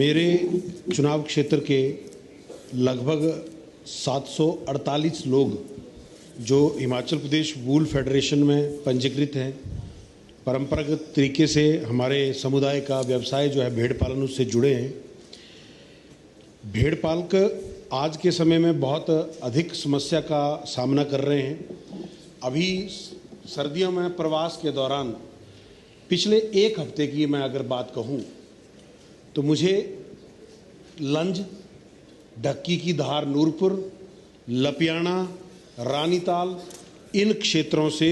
मेरे चुनाव क्षेत्र के लगभग 748 लोग जो हिमाचल प्रदेश वूल फेडरेशन में पंजीकृत हैं, परंपरागत तरीके से हमारे समुदाय का व्यवसाय जो है भेड़ पालन, उससे जुड़े हैं। भेड़ पालक आज के समय में बहुत अधिक समस्या का सामना कर रहे हैं। अभी सर्दियों में प्रवास के दौरान पिछले एक हफ्ते की मैं अगर बात कहूँ तो मुझे लंज, ढक्की की धार, नूरपुर, लपियाना, रानीताल, इन क्षेत्रों से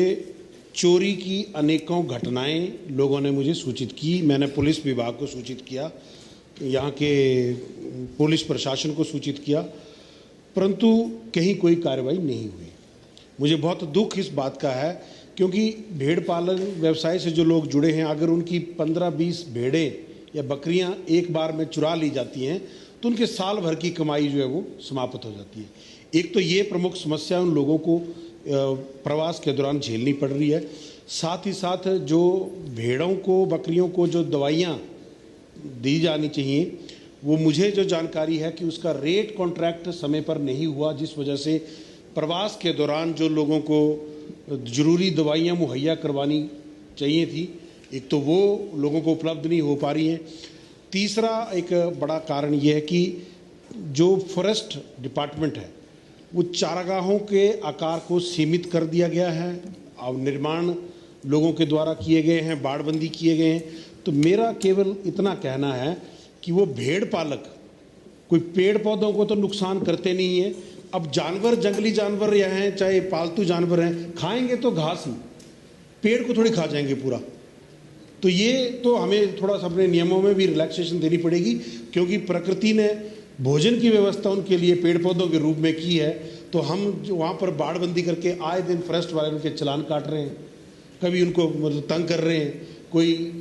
चोरी की अनेकों घटनाएं लोगों ने मुझे सूचित की। मैंने पुलिस विभाग को सूचित किया, यहाँ के पुलिस प्रशासन को सूचित किया, परंतु कहीं कोई कार्रवाई नहीं हुई। मुझे बहुत दुख इस बात का है, क्योंकि भेड़ पालन व्यवसाय से जो लोग जुड़े हैं, अगर उनकी 15-20 भेड़ें या बकरियां एक बार में चुरा ली जाती हैं तो उनके साल भर की कमाई जो है वो समाप्त हो जाती है। एक तो ये प्रमुख समस्या उन लोगों को प्रवास के दौरान झेलनी पड़ रही है। साथ ही साथ जो भेड़ों को, बकरियों को जो दवाइयाँ दी जानी चाहिए, वो मुझे जो जानकारी है कि उसका रेट कॉन्ट्रैक्ट समय पर नहीं हुआ, जिस वजह से प्रवास के दौरान जो लोगों को ज़रूरी दवाइयाँ मुहैया करवानी चाहिए थी, एक तो वो लोगों को उपलब्ध नहीं हो पा रही हैं। तीसरा एक बड़ा कारण ये है कि जो फॉरेस्ट डिपार्टमेंट है वो चारागाहों के आकार को सीमित कर दिया गया है। अब निर्माण लोगों के द्वारा किए गए हैं, बाड़बंदी किए गए हैं। तो मेरा केवल इतना कहना है कि वो भेड़ पालक कोई पेड़ पौधों को तो नुकसान करते नहीं है। अब जानवर, जंगली जानवर या हैं चाहे पालतू जानवर हैं, खाएंगे तो घास ही, पेड़ को थोड़ी खा जाएंगे पूरा। तो ये तो हमें थोड़ा सा अपने नियमों में भी रिलैक्सेशन देनी पड़ेगी, क्योंकि प्रकृति ने भोजन की व्यवस्था उनके लिए पेड़ पौधों के रूप में की है। तो हम जो वहाँ पर बाड़बंदी करके आए दिन फॉरेस्ट वाले उनके चालान काट रहे हैं, कभी उनको मतलब तंग कर रहे हैं, कोई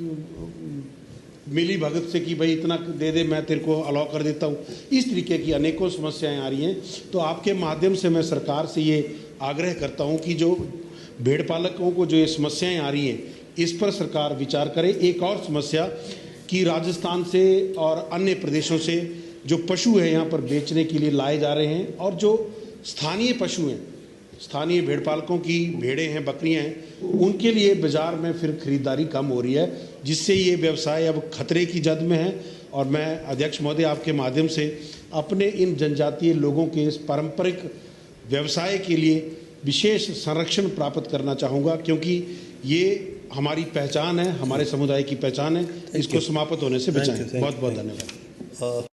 मिली भगत से कि भाई इतना दे दे, मैं तेरे को अलाउ कर देता हूँ। इस तरीके की अनेकों समस्याएं आ रही हैं। तो आपके माध्यम से मैं सरकार से ये आग्रह करता हूँ कि जो भेड़ पालकों को जो ये समस्याएं आ रही हैं, इस पर सरकार विचार करे। एक और समस्या कि राजस्थान से और अन्य प्रदेशों से जो पशु है यहाँ पर बेचने के लिए लाए जा रहे हैं, और जो स्थानीय पशु हैं, स्थानीय भेड़ पालकों की भेड़ें हैं, बकरियां हैं, उनके लिए बाजार में फिर खरीदारी कम हो रही है, जिससे ये व्यवसाय अब खतरे की जद में है। और मैं अध्यक्ष महोदय आपके माध्यम से अपने इन जनजातीय लोगों के इस पारंपरिक व्यवसाय के लिए विशेष संरक्षण प्राप्त करना चाहूँगा, क्योंकि ये हमारी पहचान है, हमारे समुदाय की पहचान है। इसको समाप्त होने से बचाएं। बहुत बहुत धन्यवाद।